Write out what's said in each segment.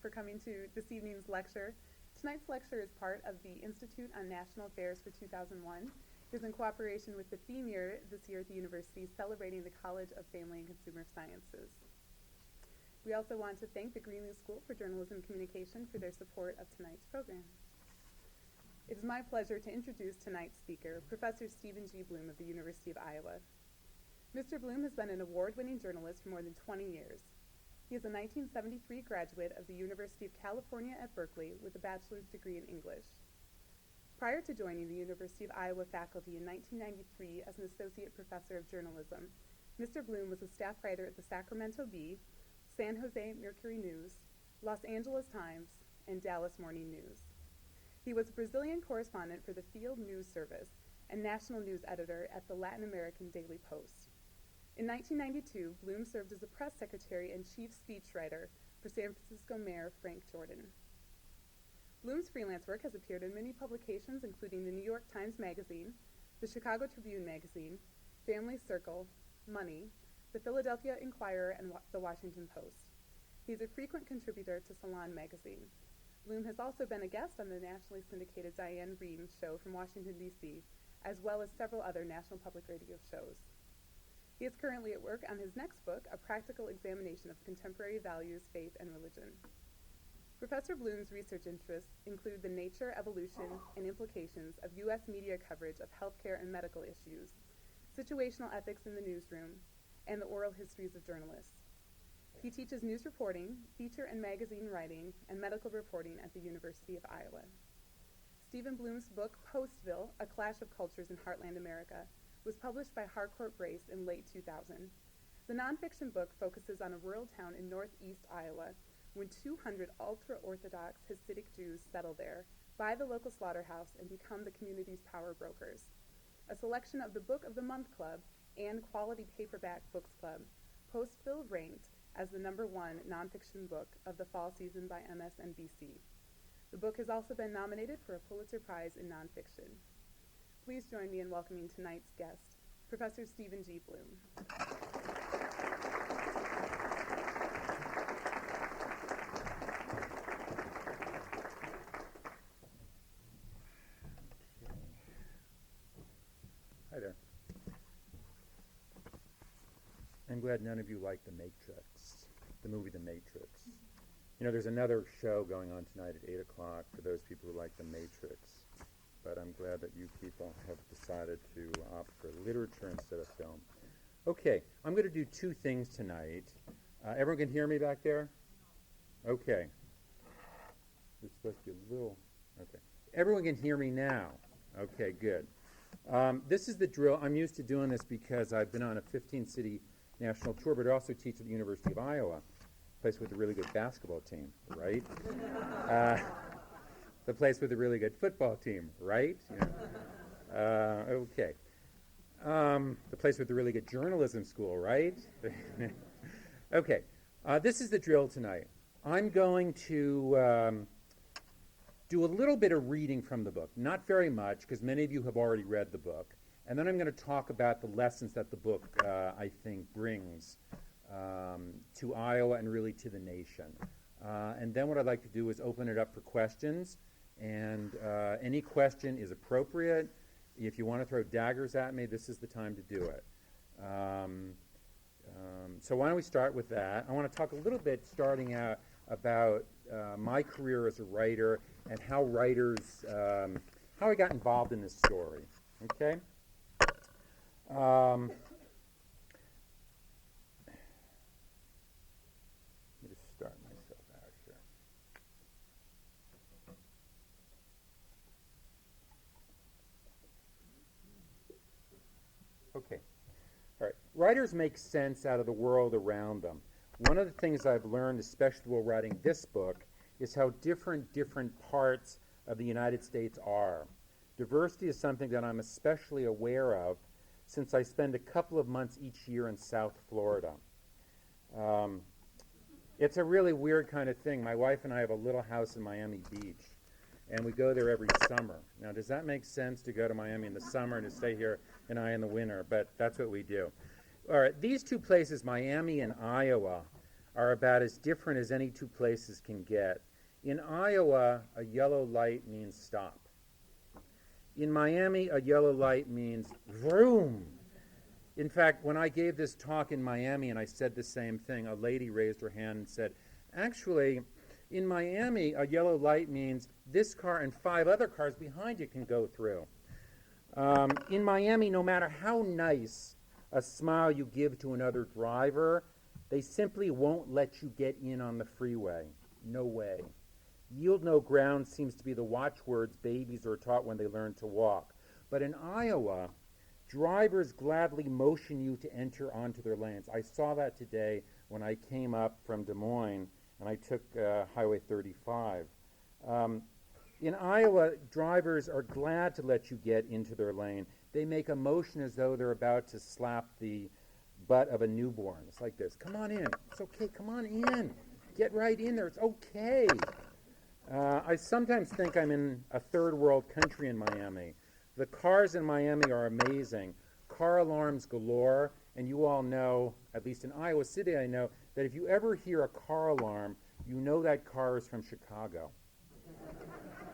for coming to this evening's lecture. Tonight's lecture is part of the Institute on National Affairs for 2001. It is in cooperation with the theme year this year at the university, celebrating the College of Family and Consumer Sciences. We also want to thank the Greenleaf School for Journalism and Communication for their support of tonight's program. It is my pleasure to introduce tonight's speaker, Professor Stephen G. Bloom of the University of Iowa. Mr. Bloom has been an award-winning journalist for more than 20 years. He is a 1973 graduate of the University of California at Berkeley with a bachelor's degree in English. Prior to joining the University of Iowa faculty in 1993 as an associate professor of journalism, Mr. Bloom was a staff writer at the Sacramento Bee, San Jose Mercury News, Los Angeles Times, and Dallas Morning News. He was a Brazilian correspondent for the Field News Service and national news editor at the Latin American Daily Post. In 1992, Bloom served as a press secretary and chief speechwriter for San Francisco Mayor Frank Jordan. Bloom's freelance work has appeared in many publications, including the New York Times Magazine, the Chicago Tribune Magazine, Family Circle, Money, the Philadelphia Inquirer, and the Washington Post. He is a frequent contributor to Salon Magazine. Bloom has also been a guest on the nationally syndicated Diane Rehm show from Washington, D.C., as well as several other National Public Radio shows. He is currently at work on his next book, A Practical Examination of Contemporary Values, Faith, and Religion. Professor Bloom's research interests include the nature, evolution, and implications of U.S. media coverage of healthcare and medical issues, situational ethics in the newsroom, and the oral histories of journalists. He teaches news reporting, feature and magazine writing, and medical reporting at the University of Iowa. Stephen Bloom's book, Postville, A Clash of Cultures in Heartland America, was published by Harcourt Brace in late 2000. The nonfiction book focuses on a rural town in northeast Iowa when 200 ultra-Orthodox Hasidic Jews settle there, buy the local slaughterhouse, and become the community's power brokers. A selection of the Book of the Month Club and Quality Paperback Books Club, Postville ranked as the #1 nonfiction book of the fall season by MSNBC. The book has also been nominated for a Pulitzer Prize in nonfiction. Please join me in welcoming tonight's guest, Professor Stephen G. Bloom. Hi there. I'm glad none of you like The Matrix, the movie The Matrix. You know, there's another show going on tonight at 8 o'clock for those people who like The Matrix. But I'm glad that you people have decided to opt for literature instead of film. Okay, I'm going to do two things tonight. Everyone can hear me back there? Okay. It's supposed to be a little... Okay. Everyone can hear me now. Okay, good. This is the drill. I'm used to doing this because I've been on a 15-city national tour, but I also teach at the University of Iowa, a place with a really good basketball team, right? The place with a really good football team, right? Okay. The place with a really good journalism school, right? Okay. This is the drill tonight. I'm going to do a little bit of reading from the book. Not very much, because many of you have already read the book. And then I'm going to talk about the lessons that the book, I think, brings to Iowa and really to the nation. And then what I'd like to do is open it up for questions. And any question is appropriate. If you want to throw daggers at me, this is the time to do it. So why don't we start with that? I want to talk a little bit, starting out, about my career as a writer and how writers, how I got involved in this story. Okay? Let me just start myself out here. Okay. All right. Writers make sense out of the world around them. One of the things I've learned, especially while writing this book, is how different parts of the United States are. Diversity is something that I'm especially aware of since I spend a couple of months each year in South Florida. It's a really weird kind of thing. My wife and I have a little house in Miami Beach, and we go there every summer. Now, does that make sense to go to Miami in the summer and to stay here in the winter? But that's what we do. All right, these two places, Miami and Iowa, are about as different as any two places can get. In Iowa, a yellow light means stop. In Miami, a yellow light means vroom. In fact, when I gave this talk in Miami and I said the same thing, a lady raised her hand and said, actually, in Miami, a yellow light means this car and 5 other cars behind you can go through. In Miami, no matter how nice a smile you give to another driver, they simply won't let you get in on the freeway. No way. Yield no ground seems to be the watchwords babies are taught when they learn to walk. But in Iowa, drivers gladly motion you to enter onto their lanes. I saw that today when I came up from Des Moines and I took Highway 35. In Iowa, drivers are glad to let you get into their lane. They make a motion as though they're about to slap the butt of a newborn. It's like this. Come on in. It's okay. Come on in. Get right in there. It's okay. I sometimes think I'm in a third world country in Miami. The cars in Miami are amazing. Car alarms galore, and you all know, at least in Iowa City I know, that if you ever hear a car alarm, you know that car is from Chicago.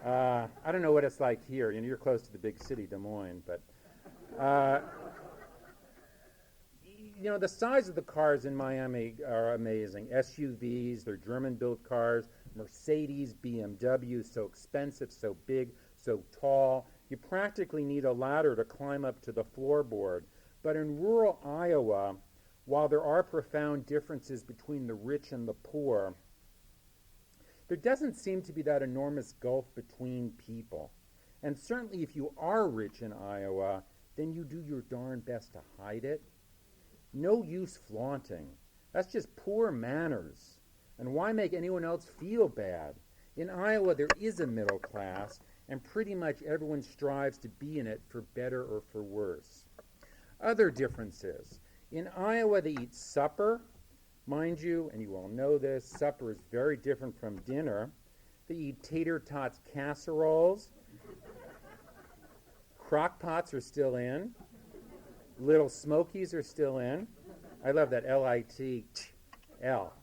I don't know what it's like here. You're close to the big city, Des Moines, but the size of the cars in Miami are amazing. SUVs, they're German-built cars. Mercedes, BMW, so expensive, so big, so tall. You practically need a ladder to climb up to the floorboard. But in rural Iowa, while there are profound differences between the rich and the poor, there doesn't seem to be that enormous gulf between people. And certainly if you are rich in Iowa, then you do your darn best to hide it. No use flaunting. That's just poor manners. And why make anyone else feel bad? In Iowa, there is a middle class, and pretty much everyone strives to be in it for better or for worse. Other differences. In Iowa, they eat supper. Mind you, and you all know this, supper is very different from dinner. They eat tater tots casseroles. Crock pots are still in. Little Smokies are still in. I love that L-I-T-L.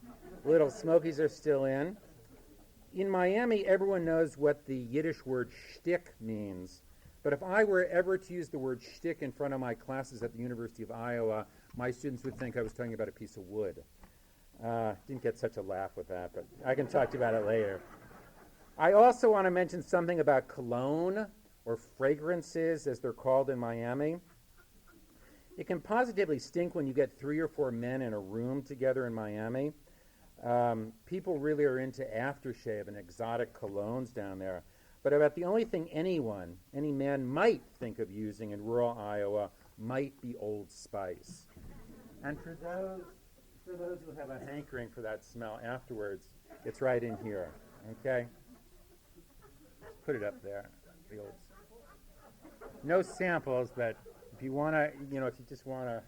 Little Smokies are still in. In Miami, everyone knows what the Yiddish word shtick means. But if I were ever to use the word shtick in front of my classes at the University of Iowa, my students would think I was talking about a piece of wood. Didn't get such a laugh with that, but I can talk to you about it later. I also want to mention something about cologne, or fragrances, as they're called in Miami. It can positively stink when you get 3 or 4 men in a room together in Miami. People really are into aftershave and exotic colognes down there. But about the only thing any man might think of using in rural Iowa might be Old Spice. And for those who have a hankering for that smell afterwards, it's right in here, okay? Put it up there. No samples, but if you want to, if you just want to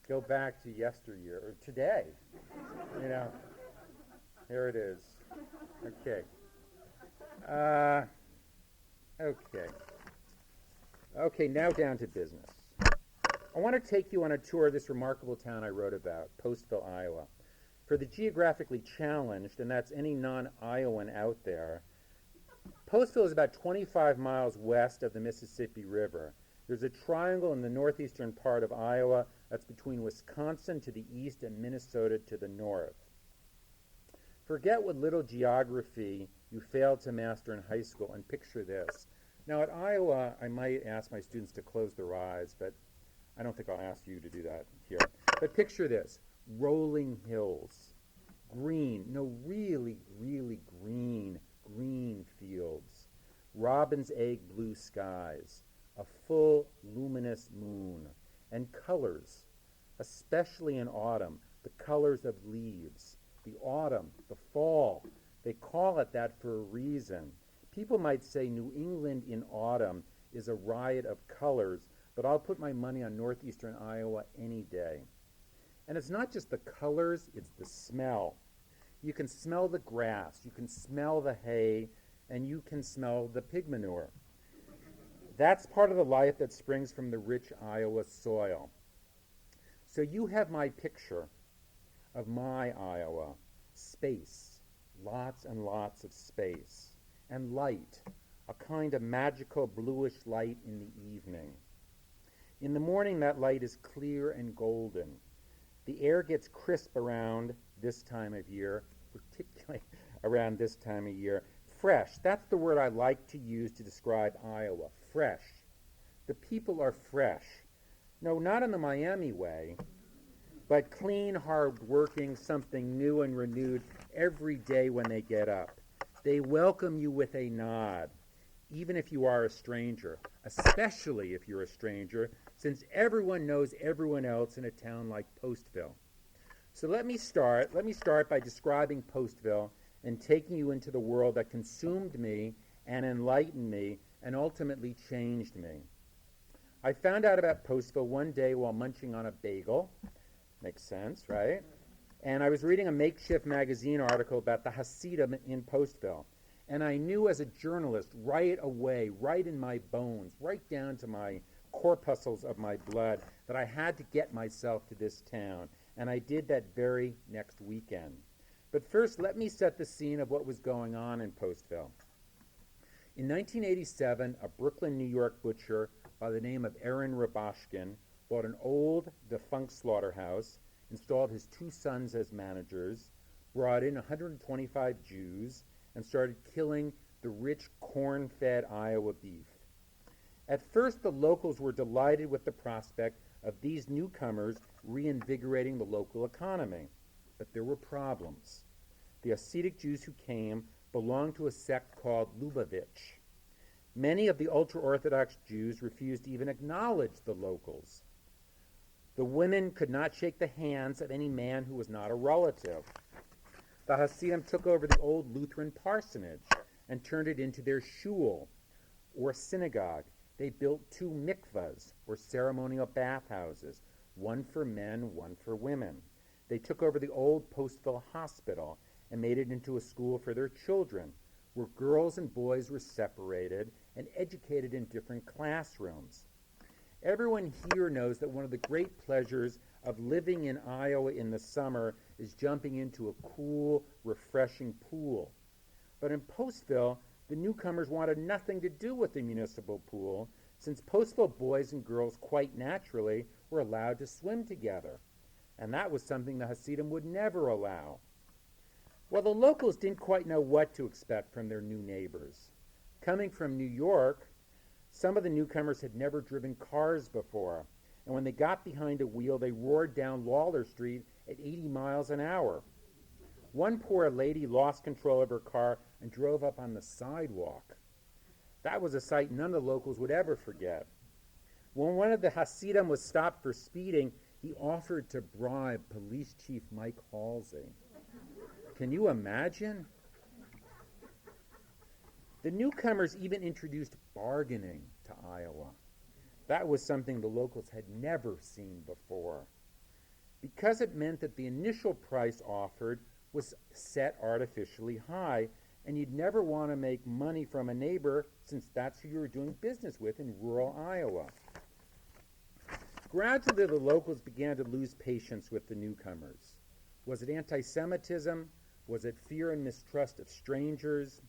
go back to yesteryear, or today, here it is. Okay. Okay, now down to business. I want to take you on a tour of this remarkable town I wrote about, Postville, Iowa. For the geographically challenged, and that's any non-Iowan out there, Postville is about 25 miles west of the Mississippi River. There's a triangle in the northeastern part of Iowa that's between Wisconsin to the east and Minnesota to the north. Forget what little geography you failed to master in high school and picture this. Now at Iowa, I might ask my students to close their eyes, but I don't think I'll ask you to do that here. But picture this, rolling hills, green, really, really green fields, robin's egg blue skies, a full luminous moon, and colors, especially in autumn, the colors of leaves, the autumn, the fall. They call it that for a reason. People might say New England in autumn is a riot of colors, but I'll put my money on northeastern Iowa any day. And it's not just the colors, it's the smell. You can smell the grass, you can smell the hay, and you can smell the pig manure. That's part of the life that springs from the rich Iowa soil. So you have my picture of my Iowa. Space, lots and lots of space, and light, a kind of magical bluish light in the evening. In the morning, that light is clear and golden. The air gets crisp around this time of year, particularly around this time of year. Fresh, that's the word I like to use to describe Iowa, fresh. The people are fresh. No, not in the Miami way, but clean, hard-working, something new and renewed every day when they get up. They welcome you with a nod, even if you are a stranger, especially if you're a stranger, since everyone knows everyone else in a town like Postville. So let me start by describing Postville and taking you into the world that consumed me and enlightened me and ultimately changed me. I found out about Postville one day while munching on a bagel. Makes sense, right? And I was reading a Makeshift magazine article about the Hasidim in Postville. And I knew as a journalist right away, right in my bones, right down to my corpuscles of my blood, that I had to get myself to this town. And I did that very next weekend. But first, let me set the scene of what was going on in Postville. In 1987, a Brooklyn, New York butcher by the name of Aaron Rabashkin bought an old, defunct slaughterhouse, installed his two sons as managers, brought in 125 Jews, and started killing the rich corn-fed Iowa beef. At first, the locals were delighted with the prospect of these newcomers reinvigorating the local economy. But there were problems. The Hasidic Jews who came belonged to a sect called Lubavitch. Many of the ultra-Orthodox Jews refused to even acknowledge the locals. The women could not shake the hands of any man who was not a relative. The Hasidim took over the old Lutheran parsonage and turned it into their shul, or synagogue. They built two mikvahs, or ceremonial bathhouses, one for men, one for women. They took over the old Postville Hospital and made it into a school for their children, where girls and boys were separated and educated in different classrooms. Everyone here knows that one of the great pleasures of living in Iowa in the summer is jumping into a cool, refreshing pool. But in Postville, the newcomers wanted nothing to do with the municipal pool, since Postville boys and girls quite naturally were allowed to swim together. And that was something the Hasidim would never allow. Well, the locals didn't quite know what to expect from their new neighbors. Coming from New York, some of the newcomers had never driven cars before, and when they got behind a wheel, they roared down Lawler Street at 80 miles an hour. One poor lady lost control of her car and drove up on the sidewalk. That was a sight none of the locals would ever forget. When one of the Hasidim was stopped for speeding, he offered to bribe Police Chief Mike Halsey. Can you imagine? The newcomers even introduced bargaining to Iowa. That was something the locals had never seen before, because it meant that the initial price offered was set artificially high, and you'd never want to make money from a neighbor since that's who you were doing business with in rural Iowa. Gradually, the locals began to lose patience with the newcomers. Was it anti-Semitism? Was it fear and mistrust of strangers?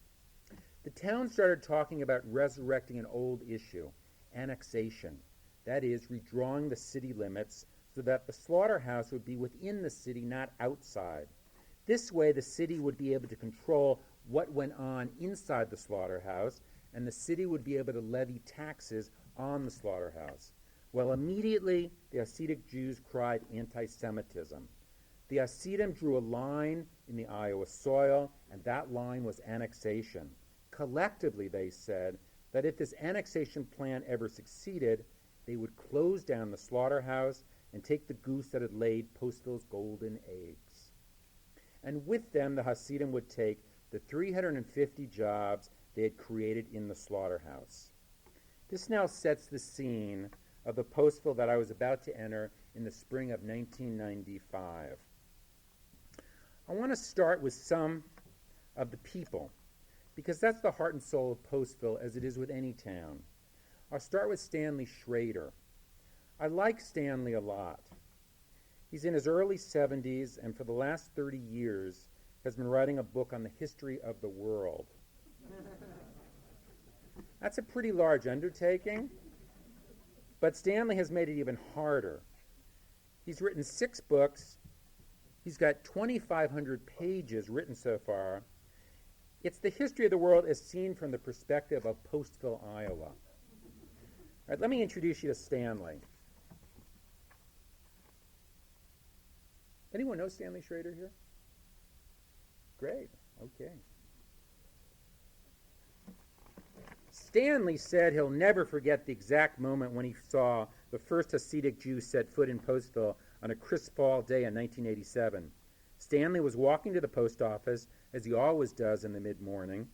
The town started talking about resurrecting an old issue, annexation. That is, redrawing the city limits so that the slaughterhouse would be within the city, not outside. This way, the city would be able to control what went on inside the slaughterhouse, and the city would be able to levy taxes on the slaughterhouse. Well, immediately, the Hasidic Jews cried anti-Semitism. The Hasidim drew a line in the Iowa soil, and that line was annexation. Collectively, they said that if this annexation plan ever succeeded, they would close down the slaughterhouse and take the goose that had laid Postville's golden eggs. And with them, the Hasidim would take the 350 jobs they had created in the slaughterhouse. This now sets the scene of the Postville that I was about to enter in the spring of 1995. I want to start with some of the people, because that's the heart and soul of Postville, as it is with any town. I'll start with Stanley Schrader. I like Stanley a lot. He's in his early 70s, and for the last 30 years has been writing a book on the history of the world. That's a pretty large undertaking, but Stanley has made it even harder. He's written 6 books. He's got 2,500 pages written so far. It's the history of the world as seen from the perspective of Postville, Iowa. All right, let me introduce you to Stanley. Anyone know Stanley Schrader here? Great, okay. Stanley said he'll never forget the exact moment when he saw the first Hasidic Jew set foot in Postville on a crisp fall day in 1987. Stanley was walking to the post office, as he always does in the mid-morning.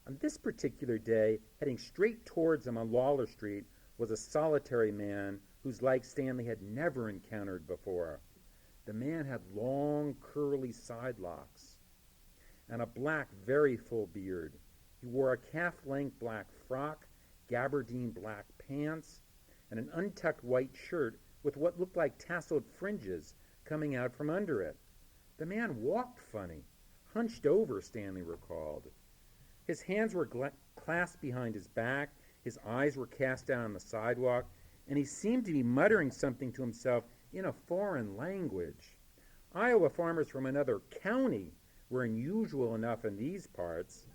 On this particular day, heading straight towards him on Lawler Street was a solitary man whose like Stanley had never encountered before. The man had long, curly side locks and a black, very full beard. He wore a calf-length black frock, gabardine black pants, and an untucked white shirt with what looked like tasseled fringes coming out from under it. The man walked funny, hunched over, Stanley recalled. His hands were clasped behind his back, his eyes were cast down on the sidewalk, and he seemed to be muttering something to himself in a foreign language. Iowa farmers from another county were unusual enough in these parts,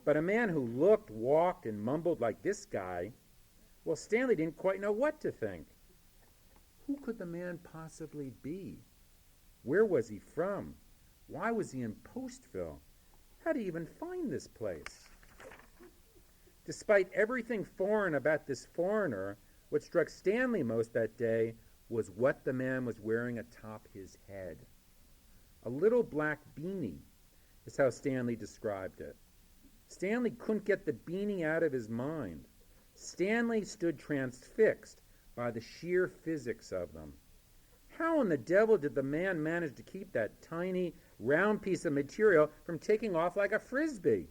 but a man who looked, walked, and mumbled like this guy, well, Stanley didn't quite know what to think. Who could the man possibly be? Where was he from? Why was he in Postville? How did he even find this place? Despite everything foreign about this foreigner, what struck Stanley most that day was what the man was wearing atop his head. A little black beanie is how Stanley described it. Stanley couldn't get the beanie out of his mind. Stanley stood transfixed by the sheer physics of them. How in the devil did the man manage to keep that tiny, round piece of material from taking off like a frisbee?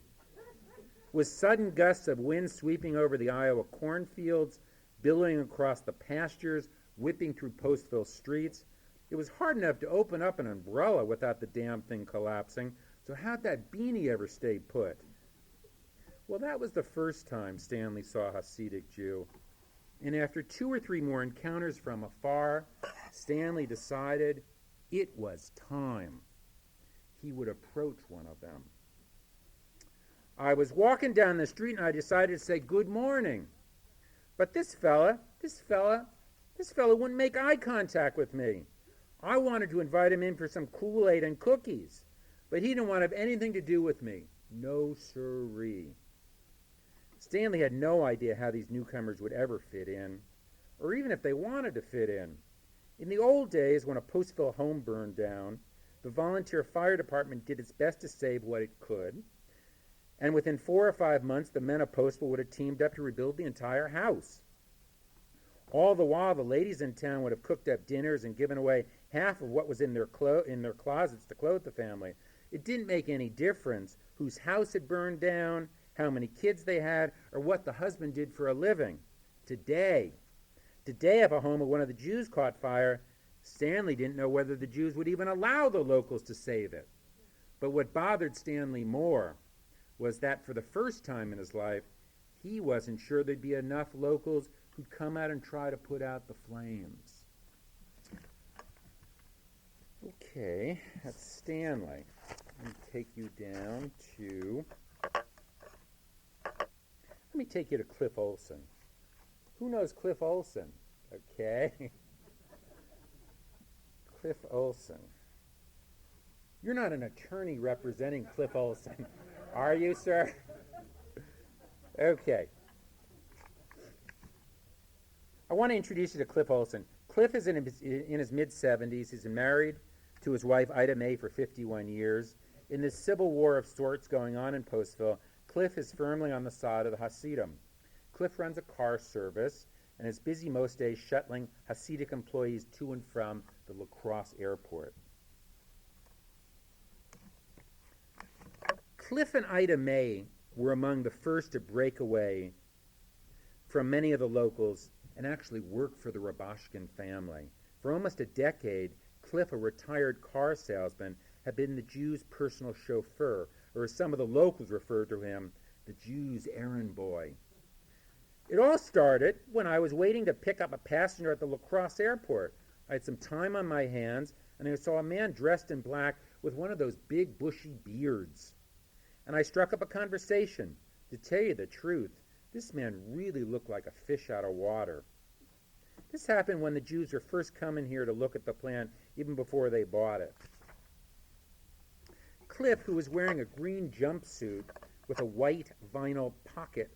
With sudden gusts of wind sweeping over the Iowa cornfields, billowing across the pastures, whipping through Postville streets, it was hard enough to open up an umbrella without the damn thing collapsing, so how'd that beanie ever stay put? Well, that was the first time Stanley saw a Hasidic Jew. And after 2 or 3 more encounters from afar, Stanley decided it was time. He would approach one of them. I was walking down the street and I decided to say good morning. But this fella wouldn't make eye contact with me. I wanted to invite him in for some Kool-Aid and cookies, but he didn't want to have anything to do with me. No siree. Stanley had no idea how these newcomers would ever fit in, or even if they wanted to fit in. In the old days, when a Postville home burned down, the volunteer fire department did its best to save what it could, and within 4 or 5 months, the men of Postville would have teamed up to rebuild the entire house. All the while, the ladies in town would have cooked up dinners and given away half of what was in their closets to clothe the family. It didn't make any difference whose house had burned down, how many kids they had, or what the husband did for a living. Today, if a home of one of the Jews caught fire, Stanley didn't know whether the Jews would even allow the locals to save it. But what bothered Stanley more was that for the first time in his life, he wasn't sure there'd be enough locals who'd come out and try to put out the flames. Okay, that's Stanley. Let me take you down to... Let me take you to Cliff Olson. Who knows Cliff Olson? Okay. Cliff Olson. You're not an attorney representing Cliff Olson, are you, sir? Okay. I want to introduce you to Cliff Olson. Cliff is in his mid-70s. He's been married to his wife, Ida May, for 51 years. In this civil war of sorts going on in Postville, Cliff is firmly on the side of the Hasidim. Cliff runs a car service and is busy most days shuttling Hasidic employees to and from the La Crosse airport. Cliff and Ida May were among the first to break away from many of the locals and actually work for the Rabashkin family. For almost a decade, Cliff, a retired car salesman, had been the Jews' personal chauffeur, or as some of the locals referred to him, the Jews' errand boy. It all started when I was waiting to pick up a passenger at the La Crosse airport. I had some time on my hands, and I saw a man dressed in black with one of those big bushy beards. And I struck up a conversation. To tell you the truth, this man really looked like a fish out of water. This happened when the Jews were first coming here to look at the plant, even before they bought it. Cliff, who was wearing a green jumpsuit with a white vinyl pocket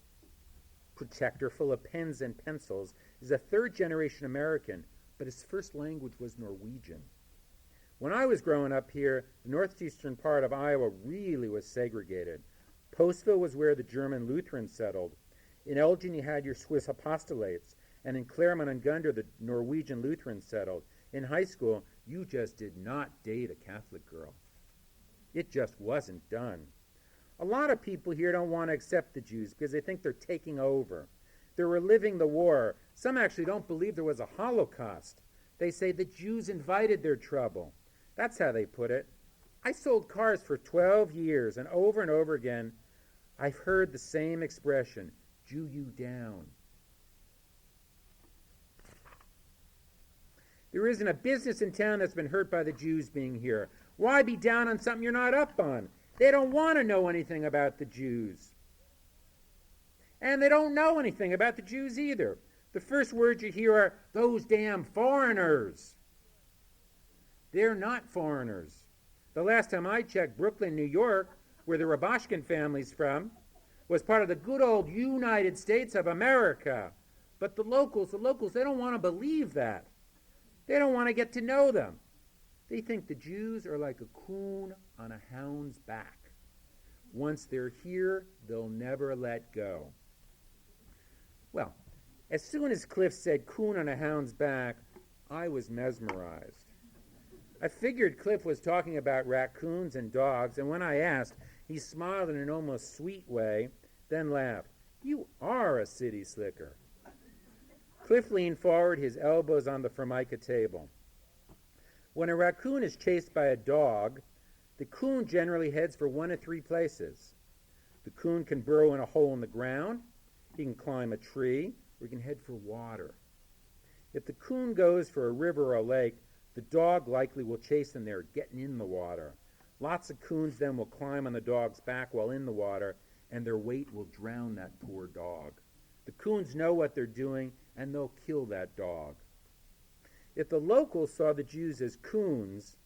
protector full of pens and pencils, is a third-generation American, but his first language was Norwegian. When I was growing up here, the northeastern part of Iowa really was segregated. Postville was where the German Lutherans settled. In Elgin, you had your Swiss apostolates, and in Claremont and Gundar, the Norwegian Lutherans settled. In high school, you just did not date a Catholic girl. It just wasn't done. A lot of people here don't want to accept the Jews because they think they're taking over. They're reliving the war. Some actually don't believe there was a Holocaust. They say the Jews invited their trouble. That's how they put it. I sold cars for 12 years, and over again, I've heard the same expression, Jew you down. There isn't a business in town that's been hurt by the Jews being here. Why be down on something you're not up on? They don't want to know anything about the Jews. And they don't know anything about the Jews either. The first words you hear are, those damn foreigners. They're not foreigners. The last time I checked, Brooklyn, New York, where the Rabashkin family's from, was part of the good old United States of America. But the locals, they don't want to believe that. They don't want to get to know them. They think the Jews are like a coon on a hound's back. Once they're here, they'll never let go. Well, as soon as Cliff said coon on a hound's back, I was mesmerized. I figured Cliff was talking about raccoons and dogs, and when I asked, he smiled in an almost sweet way, then laughed. You are a city slicker. Cliff leaned forward, his elbows on the Formica table. When a raccoon is chased by a dog, the coon generally heads for one of three places. The coon can burrow in a hole in the ground, he can climb a tree, or he can head for water. If the coon goes for a river or a lake, the dog likely will chase him there, getting in the water. Lots of coons then will climb on the dog's back while in the water, and their weight will drown that poor dog. The coons know what they're doing, and they'll kill that dog. If the locals saw the Jews as coons,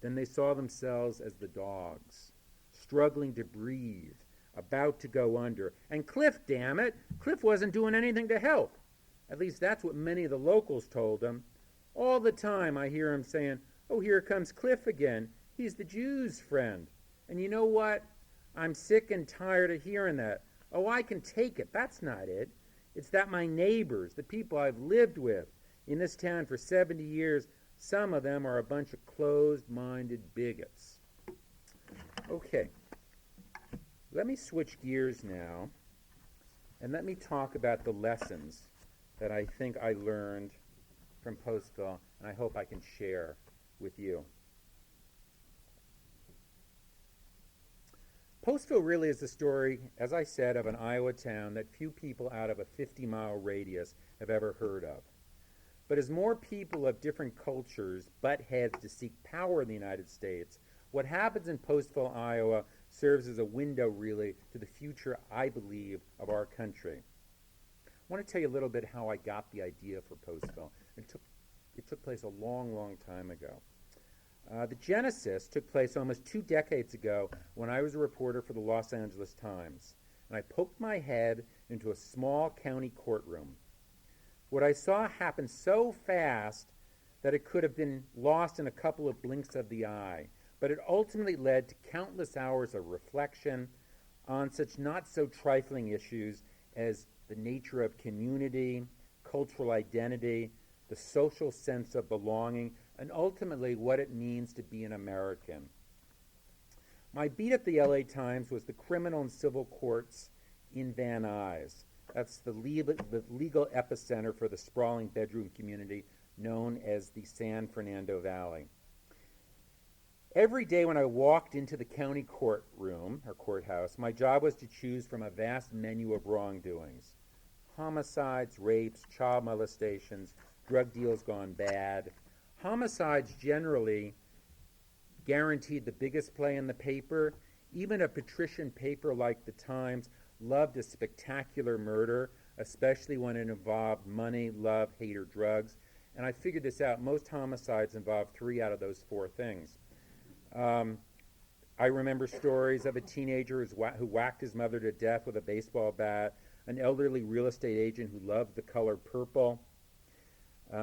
then they saw themselves as the dogs, struggling to breathe, about to go under. And Cliff, damn it, Cliff wasn't doing anything to help. At least that's what many of the locals told him. All the time I hear him saying, oh, here comes Cliff again. He's the Jews' friend. And you know what? I'm sick and tired of hearing that. Oh, I can take it. That's not it. It's that my neighbors, the people I've lived with in this town for 70 years, some of them are a bunch of closed-minded bigots. Okay. Let me switch gears now, and let me talk about the lessons that I think I learned from Postville, and I hope I can share with you. Postville really is the story, as I said, of an Iowa town that few people out of a 50-mile radius have ever heard of. But as more people of different cultures butt heads to seek power in the United States, what happens in Postville, Iowa, serves as a window, really, to the future, I believe, of our country. I want to tell you a little bit how I got the idea for Postville. It took place a long, long time ago. The genesis took place almost 2 decades ago when I was a reporter for the Los Angeles Times, and I poked my head into a small county courtroom. What I saw happened so fast that it could have been lost in a couple of blinks of the eye, but it ultimately led to countless hours of reflection on such not-so-trifling issues as the nature of community, cultural identity, the social sense of belonging, and ultimately what it means to be an American. My beat at the LA Times was the criminal and civil courts in Van Nuys. That's the legal epicenter for the sprawling bedroom community known as the San Fernando Valley. Every day when I walked into the county courtroom, or courthouse, my job was to choose from a vast menu of wrongdoings. Homicides, rapes, child molestations, drug deals gone bad. Homicides generally guaranteed the biggest play in the paper. Even a patrician paper like the Times loved a spectacular murder, especially when it involved money, love, hate, or drugs. And I figured this out. Most homicides involve 3 out of those 4 things. I remember stories of a teenager who whacked his mother to death with a baseball bat, an elderly real estate agent who loved the color purple.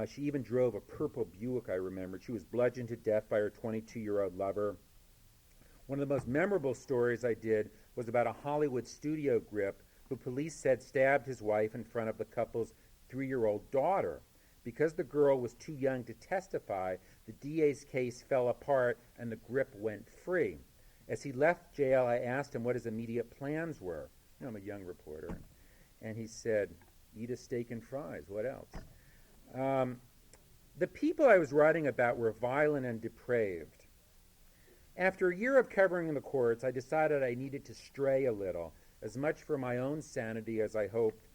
She even drove a purple Buick, I remember. She was bludgeoned to death by her 22-year-old lover. One of the most memorable stories I did was about a Hollywood studio grip who police said stabbed his wife in front of the couple's 3-year-old daughter. Because the girl was too young to testify, the DA's case fell apart and the grip went free. As he left jail, I asked him what his immediate plans were. You know, I'm a young reporter. And he said, eat a steak and fries. What else? The people I was writing about were violent and depraved. After a year of covering the courts, I decided I needed to stray a little, as much for my own sanity as I hoped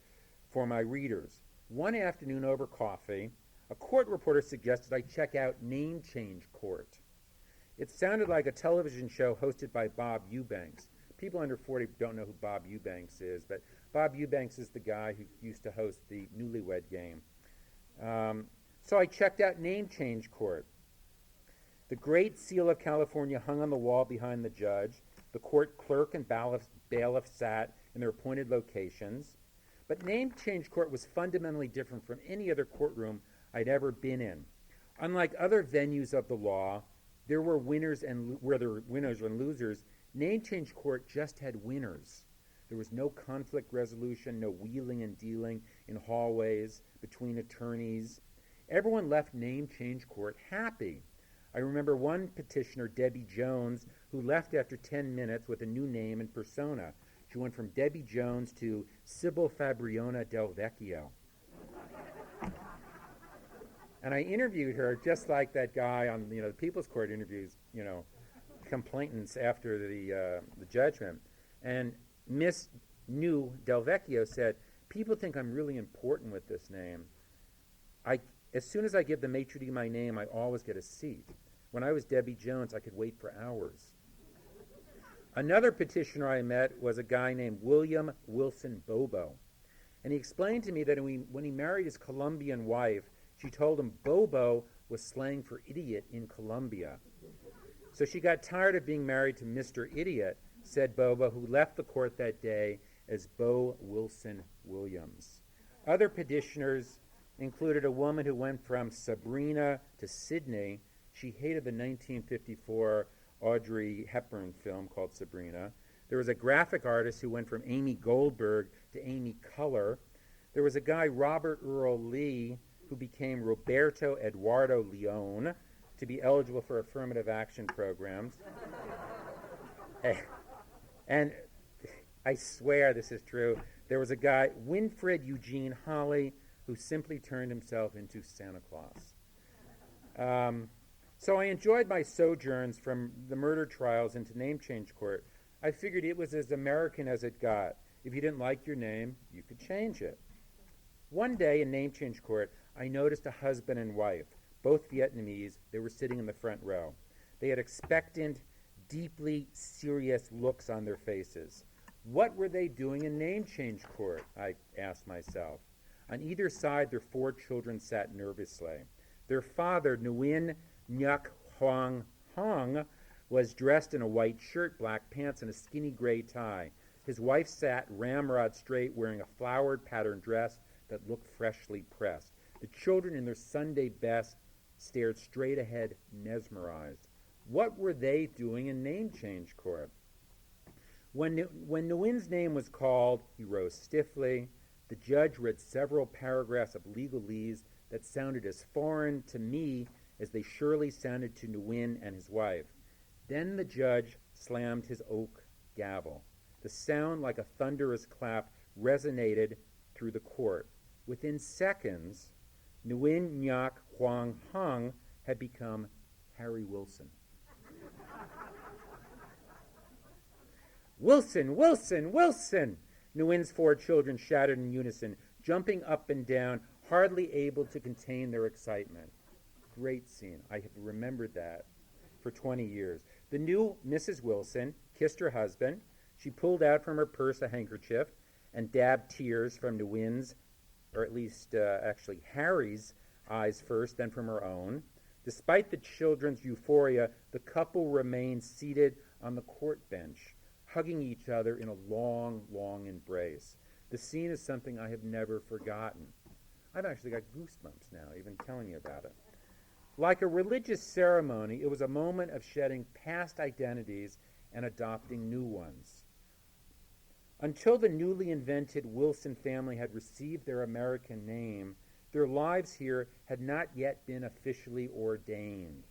for my readers. One afternoon over coffee, a court reporter suggested I check out Name Change Court. It sounded like a television show hosted by Bob Eubanks. People under 40 don't know who Bob Eubanks is, but Bob Eubanks is the guy who used to host the Newlywed Game. So I checked out Name Change Court. The Great Seal of California hung on the wall behind the judge. The court clerk and bailiff sat in their appointed locations. But Name Change Court was fundamentally different from any other courtroom I'd ever been in. Unlike other venues of the law, there were winners and losers. Name Change Court just had winners. There was no conflict resolution, no wheeling and dealing in hallways between attorneys. Everyone left Name Change Court happy. I remember one petitioner, Debbie Jones, who left after 10 minutes with a new name and persona. She went from Debbie Jones to Sybil Fabriona Del Vecchio. And I interviewed her just like that guy on the People's Court interviews, complainants after the judgment. And Miss New Del Vecchio said, people think I'm really important with this name. As soon as I give the maitre d' my name, I always get a seat. When I was Debbie Jones, I could wait for hours. Another petitioner I met was a guy named William Wilson Bobo. And he explained to me that when he married his Colombian wife, she told him Bobo was slang for idiot in Colombia. So she got tired of being married to Mr. Idiot, said Bobo, who left the court that day as Bo Wilson Williams. Other petitioners included a woman who went from Sabrina to Sydney. She hated the 1954 Audrey Hepburn film called Sabrina. There was a graphic artist who went from Amy Goldberg to Amy Color. There was a guy, Robert Earl Lee, who became Roberto Eduardo Leon to be eligible for affirmative action programs. And I swear this is true. There was a guy, Winfred Eugene Holly, who simply turned himself into Santa Claus. So I enjoyed my sojourns from the murder trials into Name Change Court. I figured it was as American as it got. If you didn't like your name, you could change it. One day in Name Change Court, I noticed a husband and wife, both Vietnamese. They were sitting in the front row. They had expectant, deeply serious looks on their faces. What were they doing in Name Change Court? I asked myself. On either side, their 4 children sat nervously. Their father, Nguyen Nhuc Hoang Hong, was dressed in a white shirt, black pants, and a skinny gray tie. His wife sat ramrod straight, wearing a flowered patterned dress that looked freshly pressed. The children, in their Sunday best, stared straight ahead, mesmerized. What were they doing in Name Change Court? When Nguyen's name was called, he rose stiffly. The judge read several paragraphs of legalese that sounded as foreign to me as they surely sounded to Nguyen and his wife. Then the judge slammed his oak gavel. The sound, like a thunderous clap, resonated through the court. Within seconds, Nguyen Nhuc Hoang Hong had become Harry Wilson. Wilson, Wilson, Wilson! Nguyen's 4 children shouted in unison, jumping up and down, hardly able to contain their excitement. Great scene. I have remembered that for 20 years. The new Mrs. Wilson kissed her husband. She pulled out from her purse a handkerchief and dabbed tears from Nguyen's, or at least actually Harry's, eyes first, then from her own. Despite the children's euphoria, the couple remained seated on the court bench, hugging each other in a long, long embrace. The scene is something I have never forgotten. I've actually got goosebumps now, even telling you about it. Like a religious ceremony, it was a moment of shedding past identities and adopting new ones. Until the newly invented Wilson family had received their American name, their lives here had not yet been officially ordained.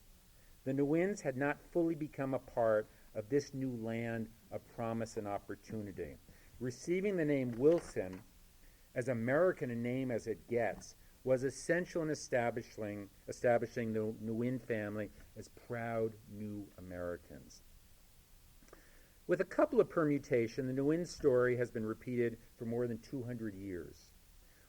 The Nguyens had not fully become a part of this new land of promise and opportunity. Receiving the name Wilson, as American a name as it gets, was essential in establishing the Nguyen family as proud new Americans. With a couple of permutations, the Nguyen story has been repeated for more than 200 years.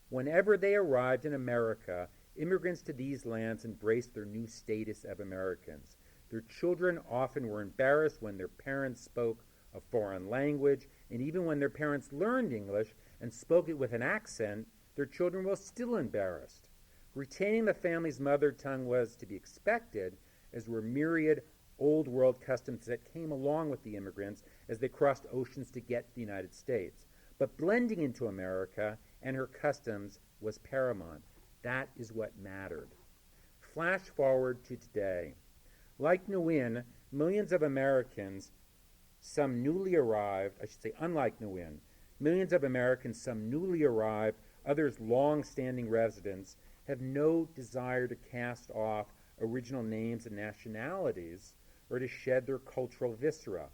Whenever they arrived in America, immigrants to these lands embraced their new status of Americans. Their children often were embarrassed when their parents spoke a foreign language, and even when their parents learned English and spoke it with an accent, their children were still embarrassed. Retaining the family's mother tongue was to be expected, as were myriad old world customs that came along with the immigrants as they crossed oceans to get to the United States. But blending into America and her customs was paramount. That is what mattered. Flash forward to today. Like Nguyen, millions of Americans, some newly arrived, unlike Nguyen, millions of Americans, some newly arrived, others long-standing residents, have no desire to cast off original names and nationalities or to shed their cultural viscera.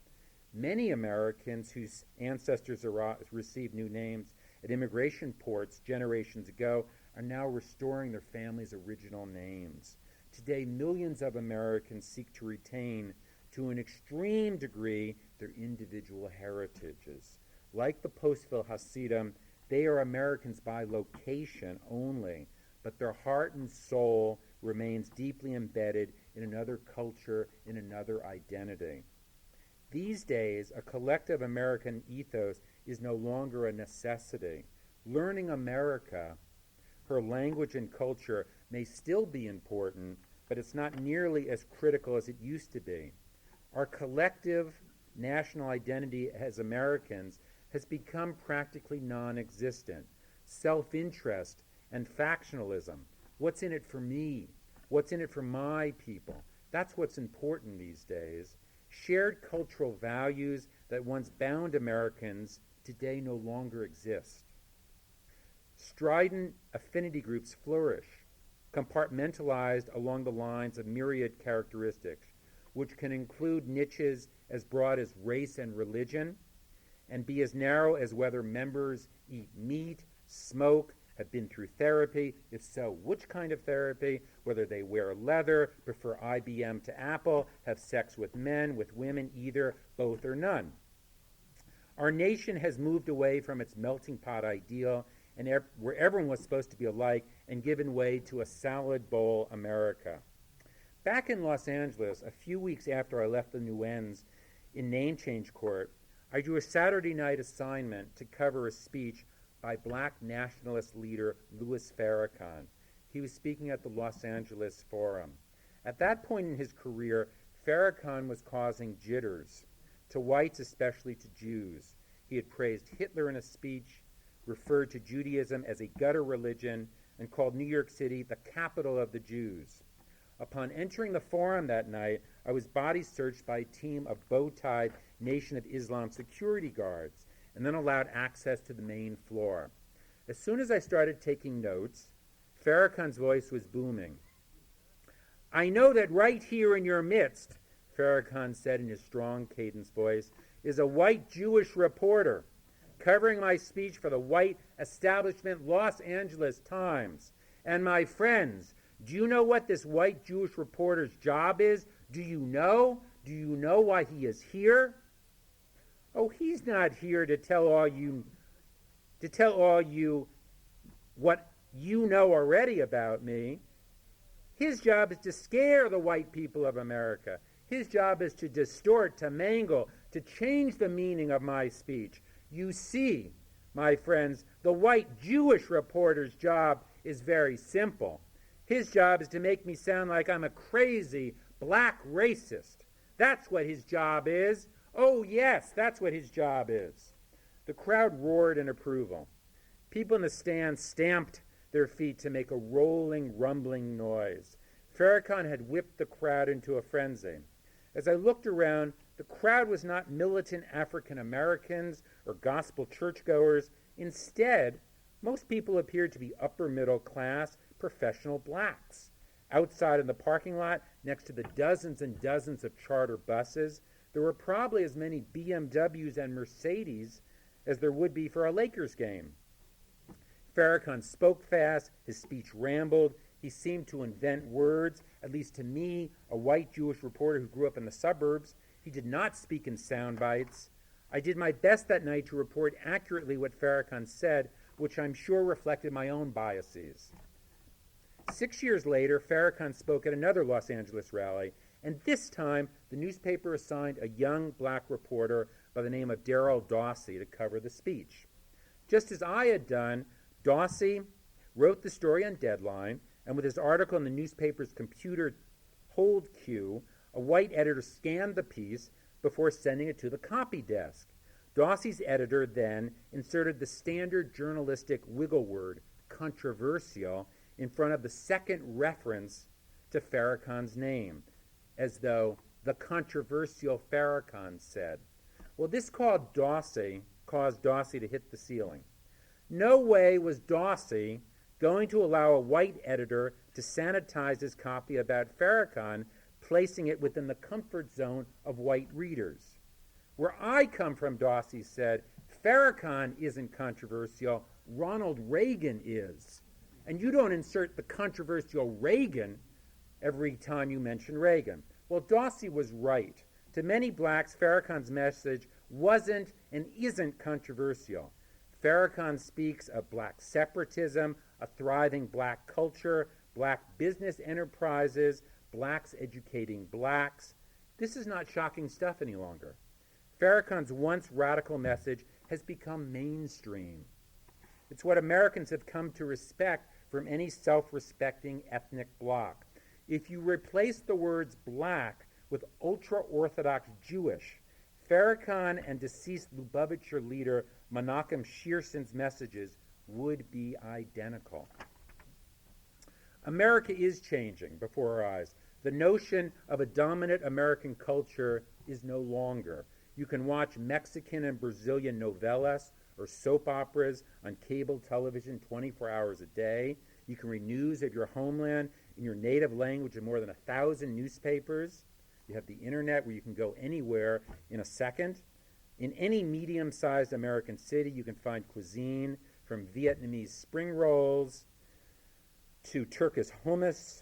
Many Americans whose ancestors received new names at immigration ports generations ago are now restoring their family's original names. Today, millions of Americans seek to retain, to an extreme degree, their individual heritages. Like the Postville Hasidim, they are Americans by location only, but their heart and soul remains deeply embedded in another culture, in another identity. These days, a collective American ethos is no longer a necessity. Learning America, her language and culture, may still be important, but it's not nearly as critical as it used to be. Our collective national identity as Americans has become practically non-existent. Self-interest and factionalism. What's in it for me? What's in it for my people? That's what's important these days. Shared cultural values that once bound Americans today no longer exist. Strident affinity groups flourish, compartmentalized along the lines of myriad characteristics, which can include niches as broad as race and religion, and be as narrow as whether members eat meat, smoke, have been through therapy, if so, which kind of therapy, whether they wear leather, prefer IBM to Apple, have sex with men, with women, either, both, or none. Our nation has moved away from its melting pot ideal, and where everyone was supposed to be alike, and given way to a salad bowl America. Back in Los Angeles, a few weeks after I left the Nguyens in name change court, I drew a Saturday night assignment to cover a speech by black nationalist leader Louis Farrakhan. He was speaking at the Los Angeles Forum. At that point in his career, Farrakhan was causing jitters, to whites, especially to Jews. He had praised Hitler in a speech, referred to Judaism as a gutter religion, and called New York City the capital of the Jews. Upon entering the Forum that night, I was body searched by a team of bow-tied Nation of Islam security guards, and then allowed access to the main floor. As soon as I started taking notes, Farrakhan's voice was booming. "I know that right here in your midst," Farrakhan said in his strong cadence voice, "is a white Jewish reporter covering my speech for the white establishment Los Angeles Times. And my friends, do you know what this white Jewish reporter's job is? Do you know? Do you know why he is here? Oh, he's not here to tell all you what you know already about me. His job is to scare the white people of America. His job is to distort, to mangle, to change the meaning of my speech. You see, my friends, the white Jewish reporter's job is very simple. His job is to make me sound like I'm a crazy black racist. That's what his job is. Oh, yes, that's what his job is. The crowd roared in approval. People in the stands stamped their feet to make a rolling, rumbling noise. Farrakhan had whipped the crowd into a frenzy. As I looked around, the crowd was not militant African Americans or gospel churchgoers. Instead, most people appeared to be upper middle class, professional blacks. Outside in the parking lot, next to the dozens and dozens of charter buses, there were probably as many BMWs and Mercedes as there would be for a Lakers game. Farrakhan spoke fast, his speech rambled, he seemed to invent words, at least to me, a white Jewish reporter who grew up in the suburbs. He did not speak in sound bites. I did my best that night to report accurately what Farrakhan said, which I'm sure reflected my own biases. 6 years later, Farrakhan spoke at another Los Angeles rally, and this time the newspaper assigned a young black reporter by the name of Darrell Dawsey to cover the speech. Just as I had done, Dawsey wrote the story on deadline, and with his article in the newspaper's computer hold queue, a white editor scanned the piece before sending it to the copy desk. Dawsey's editor then inserted the standard journalistic wiggle word, controversial, in front of the second reference to Farrakhan's name, as though the controversial Farrakhan said. Well, this caused Dawsey to hit the ceiling. No way was Dawsey going to allow a white editor to sanitize his copy about Farrakhan, placing it within the comfort zone of white readers. Where I come from, Dawsey said, Farrakhan isn't controversial, Ronald Reagan is. And you don't insert the controversial Reagan every time you mention Reagan. Well, Dawsey was right. To many blacks, Farrakhan's message wasn't and isn't controversial. Farrakhan speaks of black separatism, a thriving black culture, black business enterprises, blacks educating blacks. This is not shocking stuff any longer. Farrakhan's once radical message has become mainstream. It's what Americans have come to respect from any self-respecting ethnic bloc. If you replace the words black with ultra-Orthodox Jewish, Farrakhan and deceased Lubavitcher leader Menachem Shearson's messages would be identical. America is changing before our eyes. The notion of a dominant American culture is no longer. You can watch Mexican and Brazilian novelas or soap operas on cable television 24 hours a day. You can read news of your homeland in your native language in more than 1,000 newspapers. You have the internet where you can go anywhere in a second. In any medium-sized American city, you can find cuisine from Vietnamese spring rolls to Turkish hummus.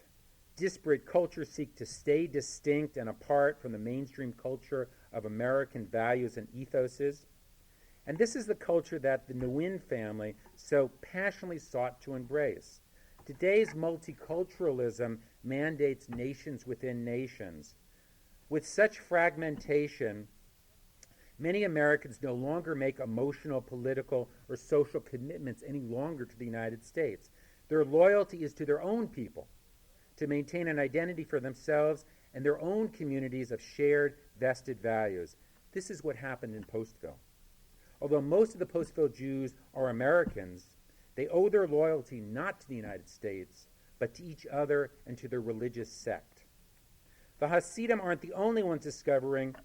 Disparate cultures seek to stay distinct and apart from the mainstream culture of American values and ethoses. And this is the culture that the Nguyen family so passionately sought to embrace. Today's multiculturalism mandates nations within nations. With such fragmentation, many Americans no longer make emotional, political, or social commitments any longer to the United States. Their loyalty is to their own people, to maintain an identity for themselves and their own communities of shared, vested values. This is what happened in Postville. Although most of the Postville Jews are Americans, they owe their loyalty not to the United States, but to each other and to their religious sect. The Hasidim aren't the only ones discovering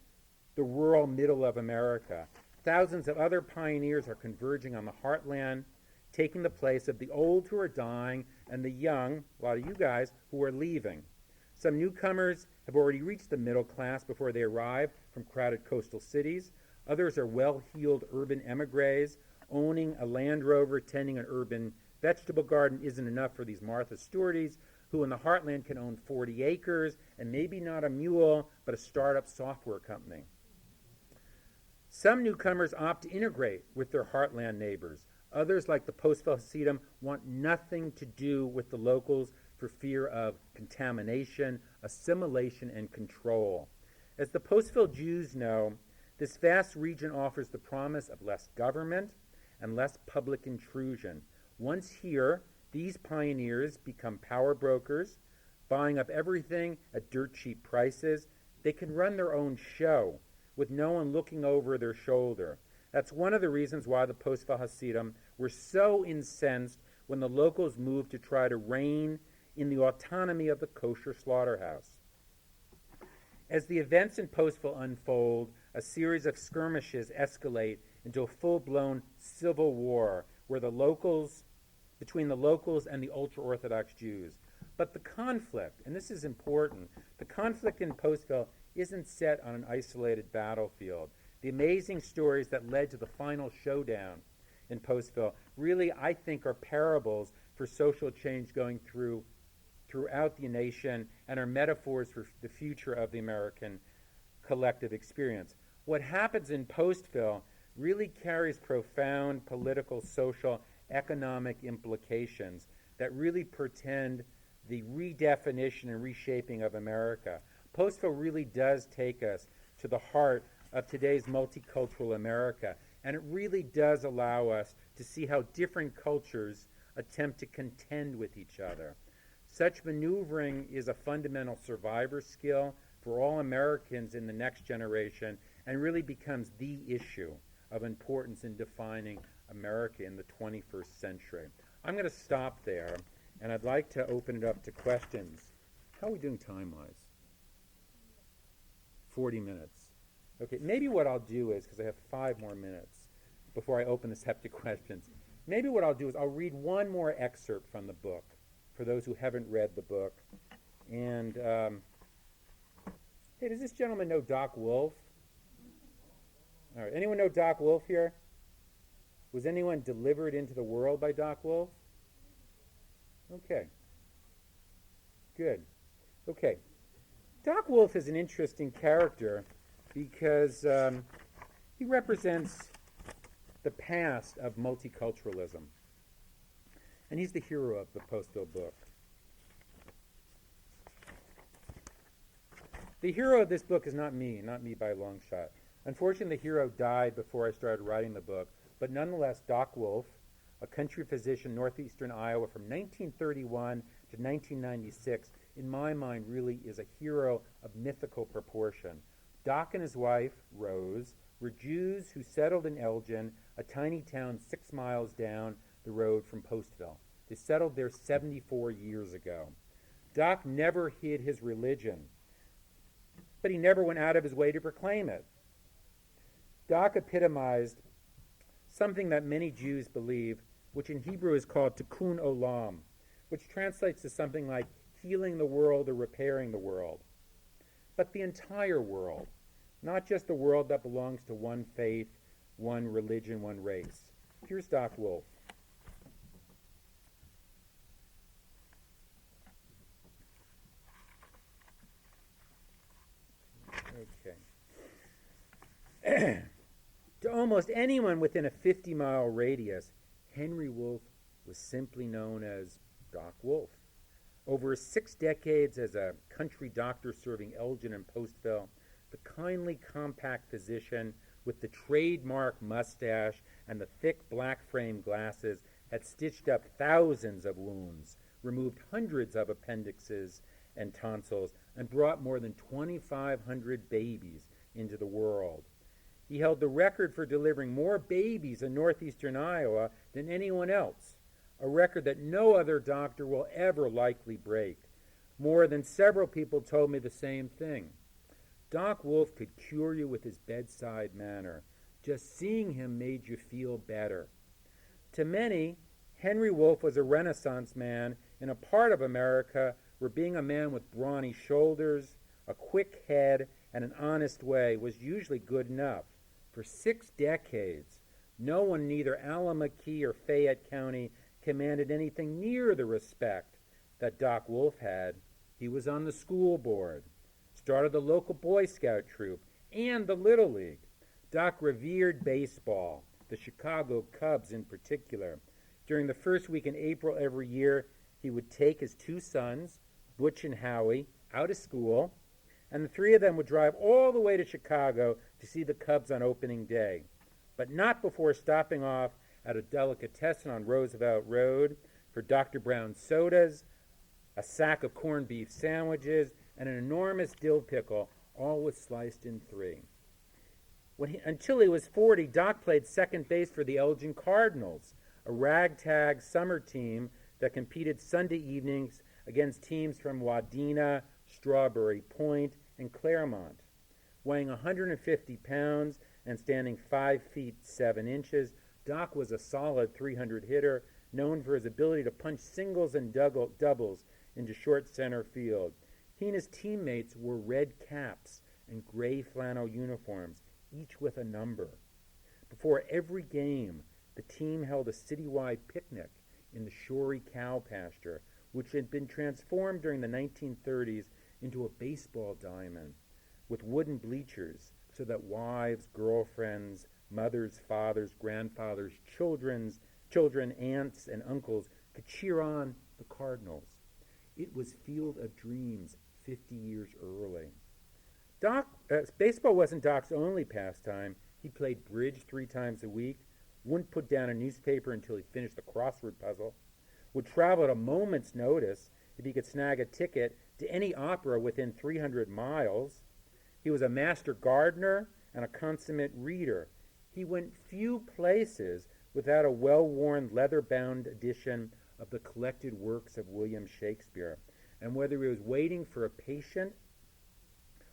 the rural middle of America. Thousands of other pioneers are converging on the heartland, taking the place of the old who are dying and the young, a lot of you guys, who are leaving. Some newcomers have already reached the middle class before they arrive from crowded coastal cities. Others are well-heeled urban emigres. Owning a Land Rover, tending an urban vegetable garden isn't enough for these Martha Stewarties who in the heartland can own 40 acres and maybe not a mule, but a startup software company. Some newcomers opt to integrate with their heartland neighbors. Others, like the Postville Hasidim, want nothing to do with the locals for fear of contamination, assimilation, and control. As the Postville Jews know, this vast region offers the promise of less government and less public intrusion. Once here, these pioneers become power brokers, buying up everything at dirt cheap prices. They can run their own show with no one looking over their shoulder. That's one of the reasons why the Postville Hasidim were so incensed when the locals moved to try to reign in the autonomy of the kosher slaughterhouse. As the events in Postville unfold, a series of skirmishes escalate into a full-blown civil war where between the locals and the ultra-Orthodox Jews. But the conflict, and this is important, the conflict in Postville isn't set on an isolated battlefield. The amazing stories that led to the final showdown in Postville really, I think, are parables for social change going throughout the nation and are metaphors for the future of the American collective experience. What happens in Postville really carries profound political, social, economic implications that really portend the redefinition and reshaping of America. Postville really does take us to the heart of today's multicultural America, and it really does allow us to see how different cultures attempt to contend with each other. Such maneuvering is a fundamental survivor skill for all Americans in the next generation and really becomes the issue of importance in defining America in the 21st century. I'm going to stop there, and I'd like to open it up to questions. How are we doing time-wise? 40 minutes. Okay, maybe what I'll do is, because I have 5 more minutes before I open this up to questions, maybe what I'll do is I'll read one more excerpt from the book for those who haven't read the book. And, hey, does this gentleman know Doc Wolf? All right, anyone know Doc Wolf here? Was anyone delivered into the world by Doc Wolf? Okay. Good. Okay. Doc Wolf is an interesting character because he represents the past of multiculturalism. And he's the hero of the Postville book. The hero of this book is not me by a long shot. Unfortunately, the hero died before I started writing the book, but nonetheless, Doc Wolf, a country physician, northeastern Iowa, from 1931 to 1996, in my mind, really is a hero of mythical proportion. Doc and his wife, Rose, were Jews who settled in Elgin, a tiny town 6 miles down the road from Postville. They settled there 74 years ago. Doc never hid his religion, but he never went out of his way to proclaim it. Doc epitomized something that many Jews believe, which in Hebrew is called tikkun olam, which translates to something like healing the world or repairing the world. But the entire world, not just the world that belongs to one faith, one religion, one race. Here's Doc Wolf. Okay. To almost anyone within a 50-mile radius, Henry Wolf was simply known as Doc Wolf. Over 6 decades as a country doctor serving Elgin and Postville, the kindly compact physician with the trademark mustache and the thick black frame glasses had stitched up thousands of wounds, removed hundreds of appendixes and tonsils, and brought more than 2,500 babies into the world. He held the record for delivering more babies in northeastern Iowa than anyone else, a record that no other doctor will ever likely break. More than several people told me the same thing. Doc Wolf could cure you with his bedside manner. Just seeing him made you feel better. To many, Henry Wolf was a Renaissance man in a part of America where being a man with brawny shoulders, a quick head, and an honest way was usually good enough. For 6 decades, no one in either Allamakee or Fayette County commanded anything near the respect that Doc Wolf had. He was on the school board, started the local Boy Scout troop, and the Little League. Doc revered baseball, the Chicago Cubs in particular. During the first week in April every year, he would take his two sons, Butch and Howie, out of school, and the three of them would drive all the way to Chicago to see the Cubs on opening day, but not before stopping off at a delicatessen on Roosevelt Road for Dr. Brown's sodas, a sack of corned beef sandwiches, and an enormous dill pickle, all was sliced in three. Until he was 40, Doc played second base for the Elgin Cardinals, a ragtag summer team that competed Sunday evenings against teams from Wadena, Strawberry Point, and Claremont. Weighing 150 pounds and standing 5 feet 7 inches, Doc was a solid 300 hitter, known for his ability to punch singles and doubles into short center field. He and his teammates wore red caps and gray flannel uniforms, each with a number. Before every game, the team held a citywide picnic in the Shorey cow pasture, which had been transformed during the 1930s into a baseball diamond with wooden bleachers so that wives, girlfriends, mothers, fathers, grandfathers, children, aunts, and uncles could cheer on the Cardinals. It was Field of Dreams 50 years early. Baseball wasn't Doc's only pastime. He played bridge 3 times a week, wouldn't put down a newspaper until he finished the crossword puzzle, would travel at a moment's notice if he could snag a ticket to any opera within 300 miles. He was a master gardener and a consummate reader. He went few places without a well-worn leather-bound edition of the collected works of William Shakespeare. And whether he was waiting for a patient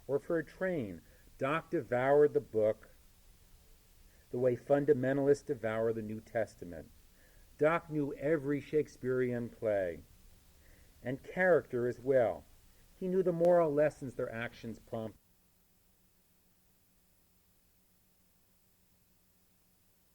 or for a train, Doc devoured the book the way fundamentalists devour the New Testament. Doc knew every Shakespearean play and character as well. He knew the moral lessons their actions prompted.